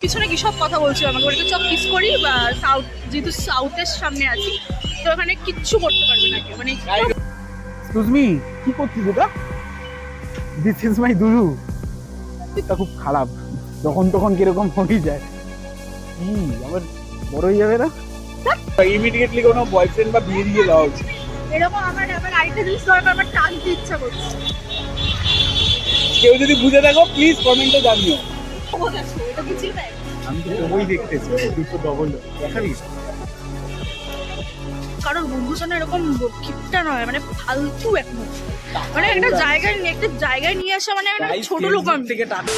পিছনে কি সব কথা বলছিল আমাকে, বলতে চপ কিস করি বা সাউথ, যেহেতু সাউথের সামনে আছি তো ওখানে কিচ্ছু করতে পারবে না কেউ, মানে এক্সকিউজ মি, কি করছিস এটা? দিস ইজ মাই দুরু। এটা খুব খারাপ, যখন তখন কিরকম হয়ে যায়। কি আবার বড় হয়ে যাবে না? ইমিডিয়েটলি কোনো বয়ফ্রেন্ড বা বিয়ে দিয়ে দেওয়া উচিত। এরকম আমার আরেকটা জিনিস দরকার, আমার টানতে ইচ্ছা করছে। কেউ যদি বুঝে থাকো প্লিজ কমেন্টে জানিও। এটা বুঝিয়ে দেয়। আমি তো ওই দেখতেছি দুটো ডবল দেখাবি। কারণ বন্ধুজন এরকম কিপটা নয়, মানে ফালতু এখন, মানে একটা জায়গায় নিয়ে আসা, মানে ছোট লোক থেকে টাকা।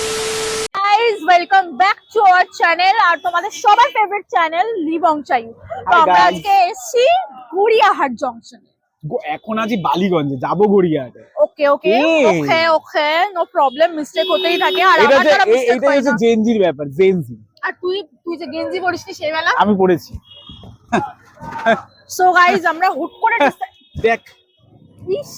Guys, welcome back to our channel, আর তোমাদের সবার ফেভারিট চ্যানেল লিবংচাই। তো আমরা guys. আজকে এসেছি গড়িয়াহাট জংশনে। এখন আছি বালিগঞ্জে, যাবো গড়িয়াহাটে। ওকে ওকে ওকে ওকে, নো প্রবলেম, মিস্টেক হতেই থাকে। আর এটা আমার দ্বারা মিস্টেক এইটা হয় হচ্ছে না। জেনজির ব্যাপার, জেনজি। আর তুই যে গেঞ্জি পরিসনি সেই বেলা আমি পড়েছি। সো গাইস, আমরা হুট করে দেখ, ইস,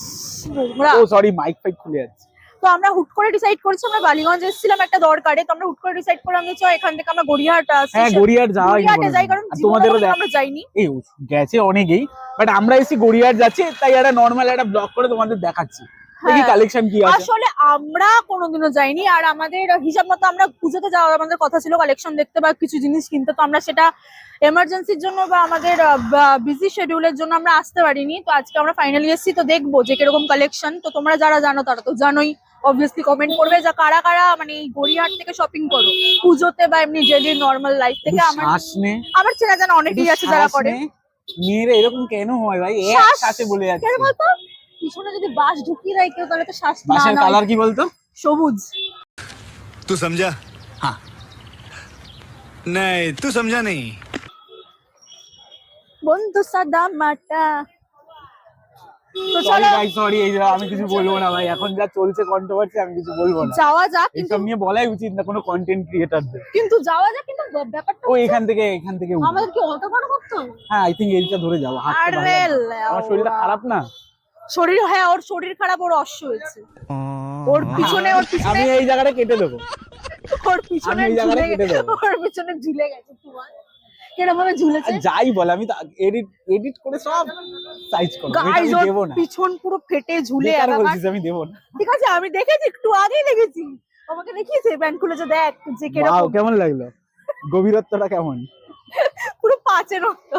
নোংরা। ও সরি, মাইক ফাইক খুলে যাচ্ছে। তো আমরা হুট করে ডিসাইড করেছি, আমরা বালিগঞ্জ এসেছিলাম একটা দরকারে, তো আমরা হুট করে ডিসাইড করলাম যে চল এখান থেকে আমরা গড়িয়াহাট আসি। হ্যাঁ, গড়িয়াহাট গড়িয়াহাটে যাই, কারণ তোমাদেরও জীবনে আমরা যাইনি। এই গেছে অনেকেই, বাট আমরা এসে গড়িয়াহাট যাচ্ছি, তাই একটা নরমাল একটা ব্লগ করে তোমাদের দেখাচ্ছি দেখি কালেকশন কি আছে। আসলে আমরা কোনোদিনও যাইনি, আর আমাদের হিসাব মতো আমরা পুজোতে যাওয়ার আমাদের কথা ছিল, কালেকশন দেখতে বা কিছু জিনিস কিনতে, তো আমরা সেটা এমার্জেন্সির জন্য বা আমাদের বিজি শিডিউলের জন্য আমরা আসতে পারিনি। তো আজকে আমরা ফাইনালি এসেছি, তো দেখবো যে কিরকম কালেকশন। তো তোমরা যারা জানো তারা তো জানোই, অবভিয়াসলি কমেন্ট করবে যা কারা কারা মানে এই গড়িয়াহাট থেকে শপিং করো পুজোতে বা এমনি ডেইলি নর্মাল লাইফ থেকে। আমার চেনা জানা অনেকেই আছে যারা করে। মেয়েরা এরকম কেন হয় ভাই? শ্বাস শ্বাসে বলে যাচ্ছে। কেন বলতো, পিছনে যদি বাস ঢুকিয়ে দেয় কেউ তাহলে তো শ্বাস না বাসের না। কালার কি বলতো? সবুজ। तू समझा? हाँ नहीं, तू समझा नहीं। বন্ধু সাদা মাটা। তো সরি চলো ভাই, সরি, এই আমি কিছু বলবো না ভাই, এখন যা চলছে কন্ট্রোভার্সি, আমি কিছু বলবো না। যাওয়া যাক, কিন্তু এসব নিয়ে বলাই উচিত না কোনো কন্টেন্ট ক্রিয়েটরদের। যাওয়া যাক, কিন্তু ব্যাপারটা ও হচ্ছে, এখান থেকে উঠবো। আমাদের কি অটো করে করতে হবে? হ্যাঁ, আই থিঙ্ক এইটা ধরে যাবো, হাঁটতে ভালো আরে লাগবে। আমার শরীরটা খারাপ না। শরীর, হ্যাঁ ওর শরীর খারাপ, ওর অশ্ব হয়েছে। ওর পিছনে আমি এই জায়গাটা কেটে দেবো। ওর পিছনে আমি এই জায়গাটা কেটে দেবো। ওর পিছনে ঝুলে গেছে তোমার। কেরকম ভাবে ঝুলেছে? আর যাই বল, আমি তো এডিট করে সব সাইজ করব, আমি গাইস, ওর দেবো না। পিছন পুরো ফেটে ঝুলে বেকার একাকার। বলছিস, আমি দেবো না। ঠিক আছে, আমি দেখেছি, একটু আগেই দেখেছি, আমাকে দেখিয়েছে প্যান্ট খুলেছে, দেখ যে ওয়াও, কিরকম কেমন লাগলো? গভীরত্বটা কেমন? পুরো পাঁচের রক্ত।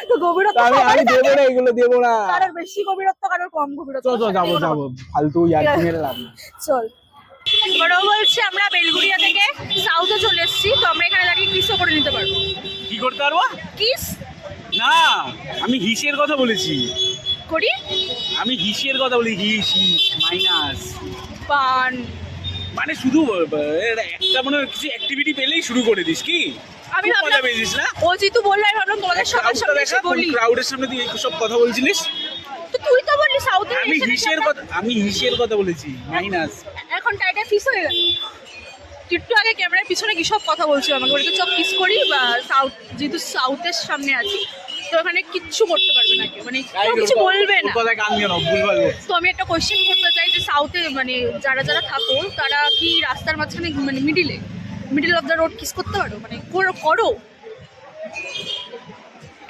তো গভীরত্ব আমি সবারই দেবো থাকে, না, এগুলো দেবো না। কারোর বেশি গভীরত্ব, কারোর কম গভীরত্ব। চল যাবো, ফালতু ইয়ার্কি মেরে লাভ নেই। চল। বড় বলছে আমরা বেলগুড়িয়া থেকে সাউথে চলে এসেছি, তো আমরা এখানে দাঁড়িয়ে কিসও করে নিতে পারবো। কি করতে পারবো? কিস না, আমি হিসের কথা বলেছি। করি আমি হিসের কথা বলি, হিস মাইনাস, পান। মানে শুধু একটা মনে কিছু অ্যাক্টিভিটি পেলেই শুরু করে দিস কি? আমি খুব মজা ভাবলাম, পেয়েছিস না? ও যেহেতু বললো, আমি ভাবলাম তোমাদের সবার সামনে এসে বলি। ক্রাউডের সামনে তুই সব কথা বলছিলিস। তো তুই তো বললি সাউথে আমি হিসের কথা বলেছি, মাইনাস। এখন টাইটা ফিস হয়ে গেল। একটু আগে ক্যামেরার পিছনে কি সব কথা বলছিল আমাকে, বলতে চপ কিস করি বা সাউথ, যেহেতু সাউথের সামনে আছি তো ওখানে কিচ্ছু করতে পারবে না কেউ, মানে কেউ কিছু বলবে না। তো আমি একটা কোয়েশ্চেন করতে চাই যে সাউথে মানে যারা যারা থাকো তারা কি রাস্তার মাঝখানে মানে middle of the road kiss করতে পারো, মানে করো?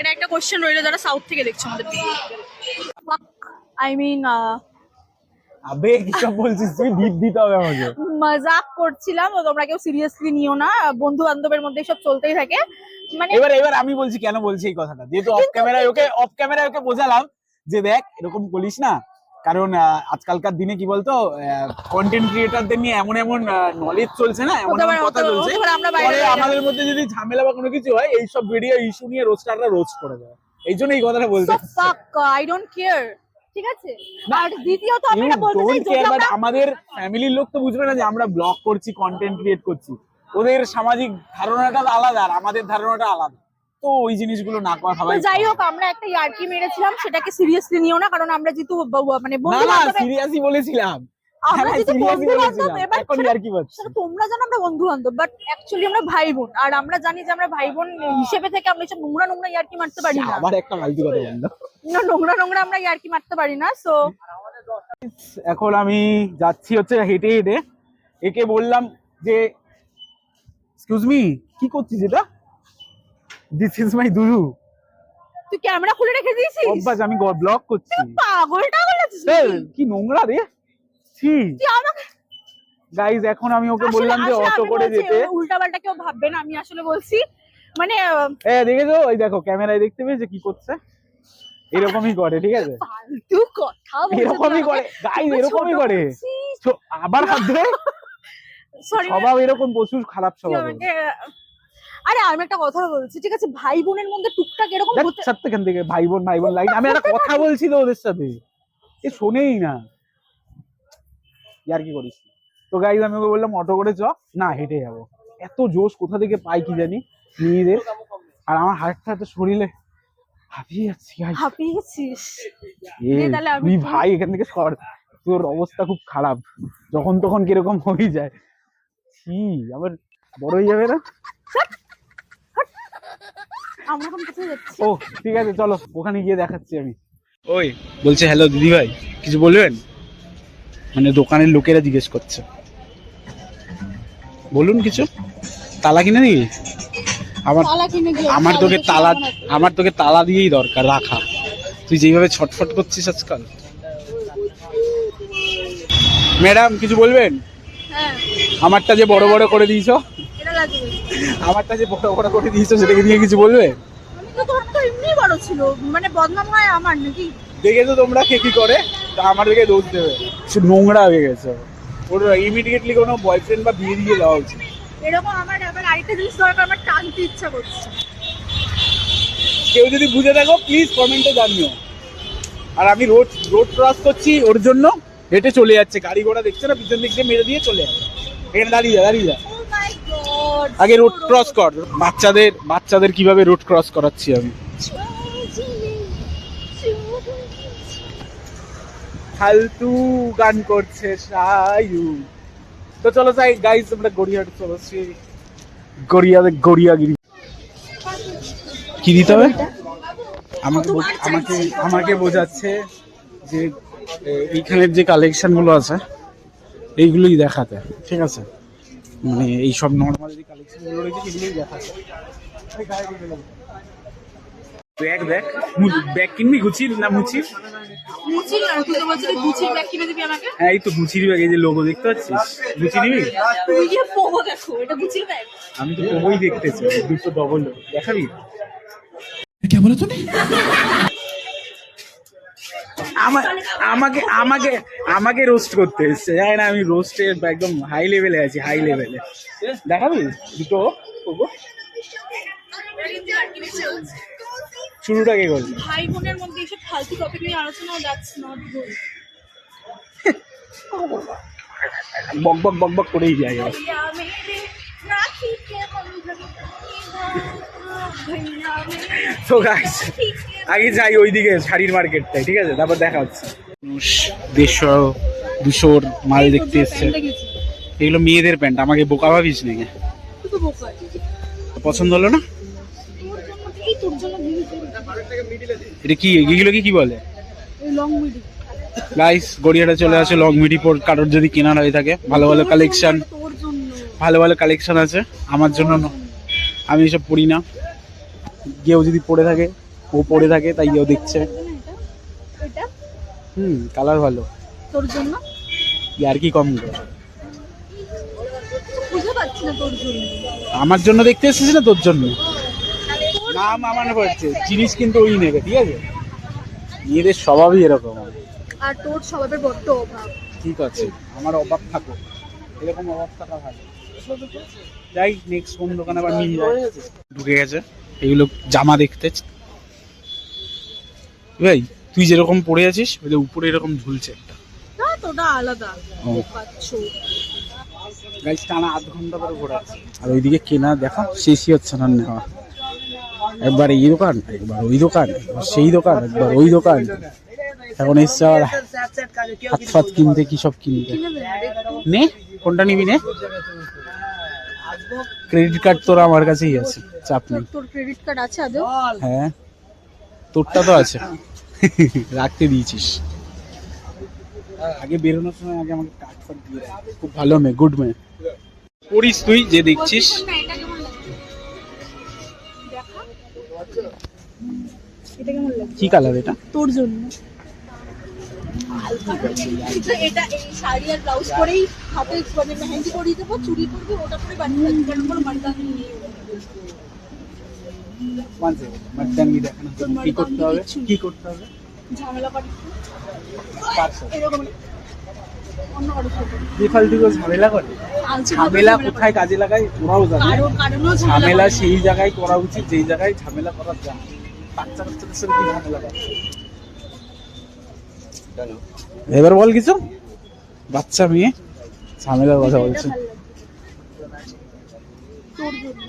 এটা একটা কোয়েশ্চেন রইলো যারা সাউথ থেকে দেখছো আমাদের ভিডিও। আই মিন আবে কি সব বলছিস তুই? বিপ দিতে হবে আমাকে। মজাক করছিলাম, তোমরা কেউ সিরিয়াসলি নিও না, বন্ধু বান্ধবের মধ্যে সব চলতেই থাকে। মানে এবার আমি বলছি কেন বলছি এই কথাটা, যেহেতু অফ ক্যামেরায় ওকে বোঝালাম যে দেখ এরকম বলিস না, কারণ আজকালকার দিনে কি বলতো, কন্টেন্ট ক্রিয়েটরদের নিয়ে এমন নলেজ চলছে না, এমন কথা চলছে, পরে আমাদের মধ্যে যদি ঝামেলা বা কোনো কিছু হয়, এইসব ভিডিও ইস্যু নিয়ে রোস্টাররা রোস্ট করে দেয়, এই জন্য এই কথাটা বলতে। আই ডোন্ট কেয়ার, ঠিক আছে? আর দ্বিতীয়ত আমি এটা বলতে চাই, যদি আমরা আমাদের ফ্যামিলির লোক তো বুঝবে না যে আমরা ব্লগ করছি, কন্টেন্ট ক্রিয়েট করছি, ওদের সামাজিক ধারণাটা আলাদা আর আমাদের ধারণাটা আলাদা, তো ওই জিনিসগুলো না করা ভালো। যাই হোক, আমরা একটা ইয়ার্কি মেরেছিলাম, সেটাকে সিরিয়াসলি নিও না, কারণ আমরা যেহেতু মানে বন্ধু বান্ধব, সিরিয়াসই বলেছিলাম। আমরা যেহেতু বন্ধু বান্ধব, এবার এখন ইয়ার্কি বলছি, সেটা তোমরা জানো আমরা বন্ধু বান্ধব, বাট অ্যাকচুয়ালি আমরা ভাই বোন, আর আমরা জানি যে আমরা ভাই বোন হিসেবে থেকে আমরা সব নোংরা ইয়ার্কি মারতে পারি না। আবার একটা ফালতু কথা বললাম। নোংরা আমরা ইয়ার্কি মারতে পারি না। সো এখন আমি যাচ্ছি হচ্ছে হেঁটে, একে বললাম যে এক্সকিউজ মি, কি করছিস এটা? দিস ইজ মাই দুরু। তুই ক্যামেরা খুলে রেখে দিয়েছিস? অভ্যাস, আমি ব্লগ করছি। পাগল টাগল আছিস এই, নাকি? কি নোংরা রে। ছি তুই আমাকে গাইস, এখন আমি ওকে আসলে- বললাম যে আসলে অটো আমি করে বলছি, যেতে। উল্টাপাল্টা কেউ ভাববে না, আমি আসলে বলছি মানে দেখেছো, ওই দেখো ক্যামেরায় দেখতে পেয়েছে কি করছে, এরকমই করে, ঠিক আছে? ফালতু কথা বলছিস এরকমই করে গাইস, এরকমই করে। আবার হাত ধরে সরি স্বভাব এরকম, প্রচুর খারাপ স্বভাব। আরে আমি একটা কথা বলছি, ঠিক আছে, ভাই বোনের মধ্যে টুকটাক এরকম হতে সত্যি এখান থেকে ভাই বোন লাগে। আমি একটা কথা বলছি তো ওদের সাথে, এ শোনেই না। ইয়ার কি করিস? তো গাইজ আমি ওকে বললাম অটো করে চ, না হেঁটে যাবো। এত জোশ কোথা থেকে পাই কি জানি মেয়েদের। আর আমার হাতটা এত শরীরে হাঁপিয়ে যাচ্ছি guys। হাঁপিয়েছিস? এ, নে তাহলে আমি তুই একটু- ভাই এখান থেকে সর, তোর অবস্থা খুব খারাপ, যখন তখন কিরকম হয়ে যায়। ছি, আবার বড় হয়ে যাবে না? আমরা এখন কোথায় যাচ্ছি? ও ঠিক আছে, চলো ওখানে গিয়ে দেখাচ্ছি আমি। ওই বলছে হ্যালো দিদি ভাই, কিছু বলবেন? মানে দোকানের লোকেরা জিজ্ঞেস করছে, বলুন কিছু। তালা কিনে দিবি? আমার তালা কিনে দিয়ে আমার আসি, তোকে আমাদের তালা সামনে আছে। আমার তোকে তালা দিয়েই দরকার রাখা। তুই যেভাবে ছটফট করছিস আজকাল। ম্যাডাম কিছু বলবেন? হ্যাঁ, আমারটা যে বড় বড় করে দিয়েছো, এটা লাগবে। আমারটা যে বড় বড় করে দিয়েছো সেটাকে নিয়ে কিছু বলবে? আমি তো তোর তো এমনি বড় ছিল, মানে বদনাম হয় আমার নাকি? দেখেছো তোমরা কে কি করে, তা আমার দিকে দোষ দেবে। সে নোংরা হয়ে গেছে, ওর ইমিডিয়েটলি কোনো বয়ফ্রেন্ড বা বিয়ে দিয়ে দেওয়া উচিত। এরকম আমার আবার আরেকটা জিনিস দরকার, আমার টানতে ইচ্ছা করছে। কেউ যদি বুঝে থাকো প্লিজ কমেন্টে জানিও। আর আমি রোড ক্রস করছি, ওর জন্য হেঁটে চলে যাচ্ছে, গাড়ি ঘোড়া দেখছে না, পিছন দিক দিয়ে মেরে দিয়ে চলে যাবে। এখানে দাঁড়িয়ে যা। ও মাই গড, আগে রোড ক্রস কর। বাচ্চাদের কিভাবে রোড ক্রস করাচ্ছি আমি। ফালতু গান করছে সায়ু। তো চলো যাই গাইস, আমরা গড়িয়াহাট চলছি। গড়িয়াগিরি কি দিতে হবে? আমাকে বোঝাচ্ছে যে এইখানের যে কালেকশন গুলো আছে এইগুলোই দেখাতে, ঠিক আছে? মানে এইসব নর্মাল যে কালেকশন গুলো রয়েছে সেগুলোই দেখাতে। ব্যাগ কিনবি গুচির না মুচির? মুচির না, তুই তো বলছিস গুচির ব্যাগ কিনে দিবি আমাকে। হ্যাঁ, এই তো গুচির ব্যাগ, এই যে লোগো দেখতে পাচ্ছিস, গুচি নিবি? তুই যে পোগো দেখো, এটা গুচির ব্যাগ। আমি তো বই দেখতেছি, দুটো ডবল দেখাবি? क्या बोला तूने? আমাকে রোস্ট করতে এসছে, জানি না আমি রোস্টে একদম হাই লেভেলে আছি, হাই লেভেলে। দেখাবি দুটো? শুরুটা কে করবি? ভাই বোনের মধ্যে এসব ফালতু টপিক নিয়ে আলোচনা, দ্যাটস নট গুড। বক বক করেই যায়। তো গাইস আগে যাই ওইদিকে শাড়ির মার্কেটটাই, ঠিক আছে? তারপর দেখা হচ্ছে। 150-200 মাল দেখতে এসছে। এগুলো মেয়েদের প্যান্ট, আমাকে বোকা ভাবিস নাকি? পছন্দ হলো না? এটা কি, এগুলো কি বলে? গাইস গড়িয়াটা চলে আসে লং মিডি পর, কারোর যদি কেনার হয়ে থাকে ভালো ভালো কালেকশন আছে। আমার জন্য না, আমি এসব পড়ি না। কেউ যদি পড়ে থাকে, ও পড়ে থাকে তাই কেউ দেখছে। কালার ভালো তোর জন্য, আর কি কম করে। বুঝতে পারছি না তোর জন্য। আমার জন্য দেখতে এসেছিস না তোর জন্য? নাম আমার পড়ছে, জিনিস কিন্তু ওই নেবে, ঠিক আছে? মেয়েদের স্বভাবই এরকম। আর তোর স্বভাবের বড্ড অভাব। ঠিক আছে, আমার অভাব থাকো, এরকম অভাব থাকা ভালো। যাই নেক্সট কোন দোকানে আবার নিয়ে যাই। ঢুকে গেছে এগুলো জামা দেখতে। ভাই তুই যেরকম পরে আছিস ওই উপরে এরকম ঝুলছে একটা, না তোটা আলাদা। ও। গাইস টানা আধ ঘন্টা পরে ঘোরাচ্ছে, আর ওইদিকে কেনা দেখা শেষই হচ্ছে না নেওয়া। একবার এই দোকান, একবার ওই দোকান, একবার সেই দোকান, একবার ওই দোকান। এখন এসছে আবার হাত ফাত কিনতে, কি সব কিনতে। নে কোনটা নিবি নে। ক্রেডিট কার্ড তোর আমার কাছেই আছে, চাপ নেই। তোর ক্রেডিট কার্ড আছে আদৌ? হ্যাঁ তোরটা তো আছে, রাখতে দিয়েছিস। আগে বেরোনোর সময় আগে আমাকে কার্ড ফার্ড দিয়ে রাখ। খুব ভালো মেয়ে, গুড মেয়ে। পড়িস তুই যে দেখছিস। না, এটাকে কি কালার এটা? তোর জন্য এটা এই শাড়ি আর ব্লাউজ পরেই হাতে মানে মেহেন্দি করিয়ে দেবো, চুড়ি করবি, ওটা পরে বাড়ি থাকবি, কারণ কোনো মার্দানি নেই। মার্দানি দেখানোর জন্য কি করতে হবে? কি করতে হবে? ঝামেলা করি কার সাথে? এরকম অন্য কারোর সাথে। বেফালতু ঝামেলা করে? ঝামেলা কোথায় কাজে লাগায় ওরাও জানে। কারণও ঝামেলা সেই জায়গায় করা উচিত যেই জায়গায় ঝামেলা করার যায়। বাচ্চা বাচ্চাদের সাথে কি ঝামেলা করে? এবার বল কিছু। বাচ্চা মেয়ে ঝামেলার কথা বলছে। তোর জন্য,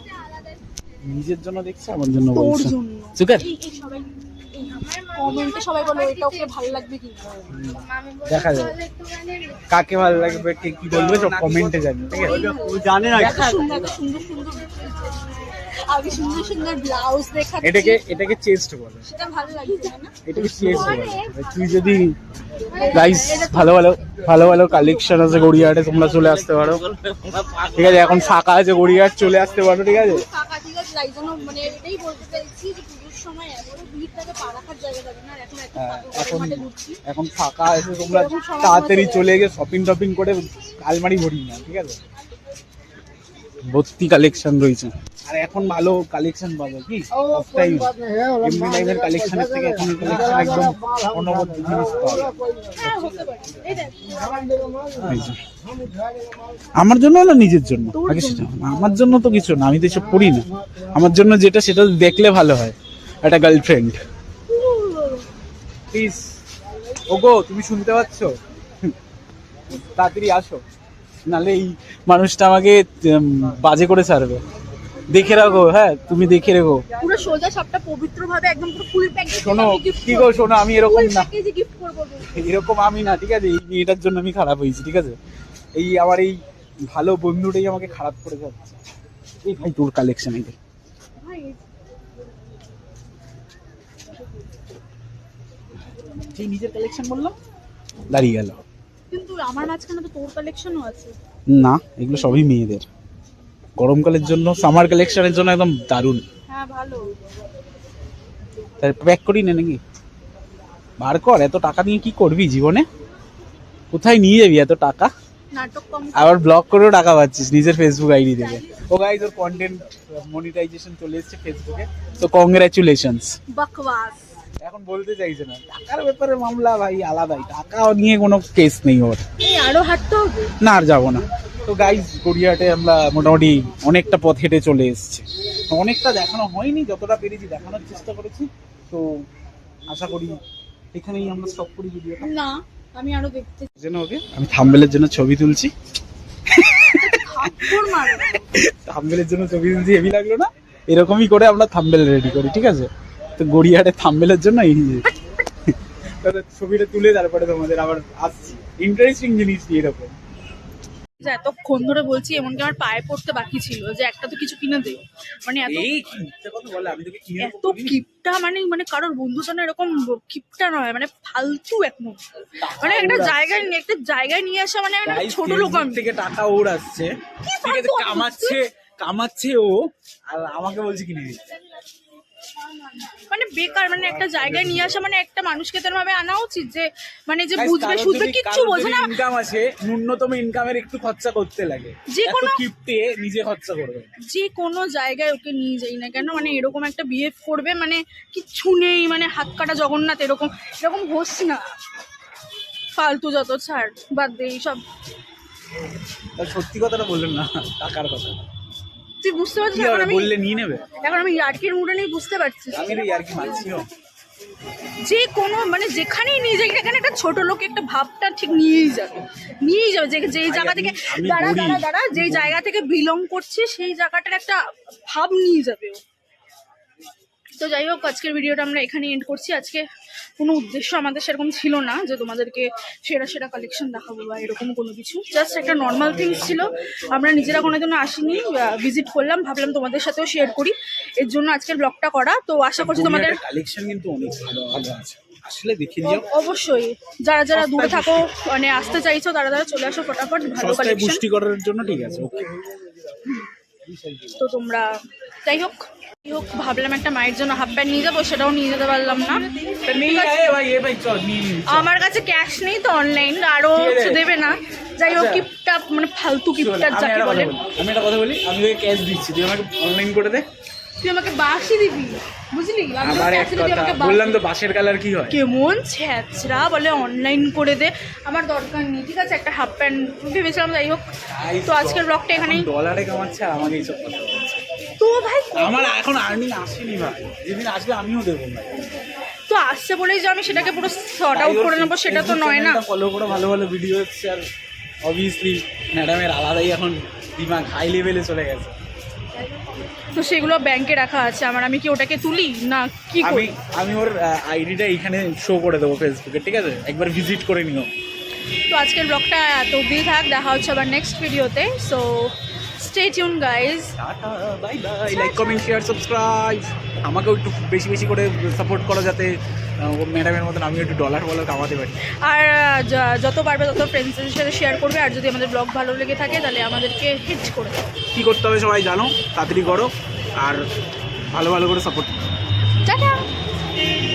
নিজের জন্য দেখছে, আমার জন্য তোর বলছে। জন্য। চুকার এই সবাই কমেন্টে সবাই বলো এটা ওকে ভালো লাগবে কি না। দেখা যাবে কাকে ভালো লাগবে, কে কি বলবে সব কমেন্টে জানি, ঠিক আছে? ও জানে না। সুন্দর সুন্দর সুন্দর আগে সুন্দর সুন্দর ব্লাউজ দেখাচ্ছি, এটাকে চেস্ট বলে। সেটা ভালো লাগছে না। এটাকে চেস্ট বলে। তুই যদি গাইস ভালো ভালো কালেকশন আছে গড়িয়াহাটে, তোমরা চলে আসতে পারো, ঠিক আছে? এখন ফাঁকা আছে গড়িয়াহাট, চলে আসতে পারো, ঠিক আছে? কাকা ঠিক আছে, তাই জন্য মানে এটাই বলতে চাইছি যে পুজোর সময় এত ভিড়টাকে পা রাখার জায়গা থাকে না, আর এখন এত ফাঁকা মাঠে ঘুরছি। এখন ফাঁকা আছে, তোমরা তাড়াতাড়ি চলে গিয়ে শপিং করে আলমারি ভরি না, ঠিক আছে? ভর্তি কালেকশন রয়েছে, আর এখন ভালো কালেকশন পাবে কি অফ টাইম এমনি টাইমের কালেকশনের থেকে এখন কালেকশন একদম অনবদ্য জিনিস পাবে। হ্যাঁ হতে পারে। এই দেখ এই যে। আমার জন্য না নিজের জন্য আগে সেটা, আমার জন্য তো কিছু না, আমি তো এসব পড়ি না। আমার জন্য যেটা সেটা দেখলে ভালো হয়, একটা গার্লফ্রেন্ড। প্লিজ ওগো, তুমি শুনতে পাচ্ছ? তাড়াতাড়ি আসো, নালে এই মানুষটা আমাকে বাজে করে ছাড়বে। দেখে রাখো, হ্যাঁ তুমি দেখে রেখো। পুরো সোজা সবটা পবিত্র ভাবে একদম পুরো ফুল প্যাকেজ। শোনো কি গো, শোনো আমি এরকম না, প্যাকেজে গিফট করব। এরকম আমি না, ঠিক আছে? এই মেয়েটার জন্য আমি খারাপ হয়েছি, ঠিক আছে? এই আমার এই ভালো বন্ধুটাই আমাকে খারাপ করে যাচ্ছে। এই ভাই তোর কালেকশন এই ভাই যে নিজের কালেকশন বললাম দাঁড়িয়ে গেল। কিন্তু আমার মাঝখানে তো তোর কালেকশনও আছে। না, এগুলো সবই মেয়েদের গরমকালের জন্য, সামার কালেকশনের জন্য একদম দারুণ। হ্যাঁ ভালো। তাই প্যাক করি না নাকি? বার কর, এত টাকা নিয়ে কি করবি জীবনে? কোথায় নিয়ে যাবি এত টাকা? নাটক কম। আবার ব্লগ করেও টাকা পাচ্ছিস নিজের ফেসবুক আইডি থেকে। ও গাইস, ওর কন্টেন্ট মনিটাইজেশন চলে এসেছে ফেসবুকে, তো কংগ্রাচুলেশনস। বকওয়াস। এখন বলতে চাইছে না, টাকার ব্যাপারে মামলা ভাই আলাদাই, টাকা নিয়ে কোনো কেস নেই ওর। এই আরো হাঁটতে হবে না, আর যাবো না। তো গাইস, গড়িয়াহাটে আমরা মোটামুটি অনেকটা পথ হেঁটে চলে এসেছি। অনেকটা দেখানো হয়নি, যতটা পেরেছি দেখানোর চেষ্টা করেছি। তো আশা করি এখানেই আমরা স্টপ করি ভিডিওটা। না, আমি আরো দেখতে যেন ওকে আমি থাম্বনেলের জন্য ছবি তুলছি, থাপ্পড় মারো। থাম্বনেলের জন্য ছবি তুলছি, হেভি লাগলো না? এরকমই করে আমরা থাম্বনেল রেডি করি, ঠিক আছে? তো গড়িয়াহাটে থাম্বনেলের জন্য এই যে ছবিটা তুলে তারপরে তোমাদের আবার আসছি ইন্টারেস্টিং জিনিস নিয়ে এরকম। যে এতক্ষণ ধরে বলছি, এমনকি আমার পায়ে পড়তে বাকি ছিল যে একটা তো কিছু কিনে দেও, মানে এত এই মিথ্যা কথা বলে, আমি তোকে কিনে এত কিপটা, মানে কারোর বন্ধু জন্য এরকম কিপটা নয়, মানে ফালতু একদম, মানে একটা জায়গায় নিয়ে আসা, মানে একটা ছোট লোক আমি। থেকে টাকা ওর আসছে, ঠিক আছে, কামাচ্ছে ও, আর আমাকে বলছে কিনে দিচ্ছে। মানে বেকার, মানে একটা জায়গায় নিয়ে আসা, মানে একটা মানুষকে তার ভাবে আনা উচিত যে মানে যে বুঝবে শুধবে, কিচ্ছু বোঝে না। ইনকাম আছে, ন্যূনতম ইনকামের একটু খরচা করতে লাগে, যে এত কোনো কিপটে নিজে খরচা করবে। যে কোনো জায়গায় ওকে নিয়ে যাই না কেন, মানে এরকম একটা বিহেভ করবে, মানে কিচ্ছু নেই, মানে হাত কাটা জগন্নাথ, এরকম হোস না, ফালতু যত, ছাড়, বাদ দে সব। সত্যি কথাটা বললেন না, টাকার কথা তুই বুঝতে পারছিস? কি হবে, বললে নিয়ে নেবে? এখন আমি ইয়ার্কির মুডে নেই, বুঝতে পারছিস? আমি তো আর কি মানছিও, যে কোনো মানে যেখানেই নিয়ে যাই, এখানে একটা ছোট লোক একটা ভাবটা ঠিক নিয়েই যাবে যেই জায়গা থেকে দাঁড়া যেই জায়গা থেকে বিলং করছে সেই জায়গাটার একটা ভাব নিয়ে যাবে ও। তো যাই হোক, আজকের ভিডিওটা আমরা এখানে এন্ড করছি। আজকে কোনো উদ্দেশ্য আমাদের সেরকম ছিল না যে তোমাদেরকে সেরা কালেকশন দেখাবো বা এরকম কোনো কিছু, জাস্ট একটা নর্মাল থিংস ছিল। আমরা নিজেরা কোনোদিনও আসিনি, ভিজিট করলাম, ভাবলাম তোমাদের সাথেও শেয়ার করি, এর জন্য আজকের ব্লগটা করা। তো আশা করছি তোমাদের কালেকশন কিন্তু অনেক ভালো ভালো আছে, আসলে দেখে দিও। অবশ্যই যারা দূরে থাকো, মানে আসতে চাইছো, তারা চলে আসো ফটাফট, ভালো কালেকশন পুষ্টি করার জন্য, ঠিক আছে? ওকে, তো তোমরা যাই হোক ভাবলাম একটা মায়ের জন্য হাফ প্যান্ট নিয়ে যাবো, সেটাও নিয়ে যেতে পারলাম না। আমার কাছে ক্যাশ নেই তো, অনলাইন আরো দেবে না। যাই হোক কিপটা মানে ফালতু কিপটা যাকে বলে। আমি একটা কথা বলি, আমি তোকে ক্যাশ দিচ্ছি, তুই আমাকে অনলাইন করে দে। তুই আমাকে বাসি দিবি, বুঝলি? আবার এক কথা বললাম তো, বাসের কালার কি হয়? কেমন ছ্যাচরা বলে অনলাইন করে দে, আমার দরকার নেই। ঠিক আছে, একটা হাফ প্যান্ট ভেবেছিলাম। যাই হোক, তো আজকের ব্লগটা এখানেই। ডলারে কামাচ্ছে আর আমাকে এইসব কথা বলছে। তো ভাই আমার এখন আর্নিং আসেনি ভাই, যেদিন আসবে আমিও দেবো না। তো আসছে বলেই যে আমি সেটাকে পুরো শর্ট আউট করে নেবো সেটা তো নয় না। ফলো করে ভালো ভালো ভিডিও হচ্ছে, আর অবভিয়াসলি ম্যাডামের আলাদাই এখন দিমাগ হাই লেভেলে চলে গেছে। তো সেগুলো ব্যাংকে রাখা আছে আমার, আমি কি ওটাকে তুলি না কি আমি করি? আমি ওর আইডিটা এখানে শো করে দেবো ফেসবুকে, ঠিক আছে? একবার ভিজিট করে নিও। তো আজকের ব্লগটা এত অবধি থাক, দেখা হচ্ছে আবার নেক্সট ভিডিওতে। So stay tune guys. Tata, bye bye. Like, comment, share, subscribe. আমাকেও একটু বেশি বেশি করে সাপোর্ট করো, যাতে ম্যাডামের মতন আমি একটু ডলার কামাতে পারি। আর যত পারবে তত ফ্রেন্ডসদের সাথে শেয়ার করবে। আর যদি আমাদের ব্লগ ভালো লেগে থাকে তাহলে আমাদেরকে হিট করে দেবে। কী করতে হবে সবাই জানো, তাড়াতাড়ি করো আর ভালো ভালো করে সাপোর্ট। টাটা।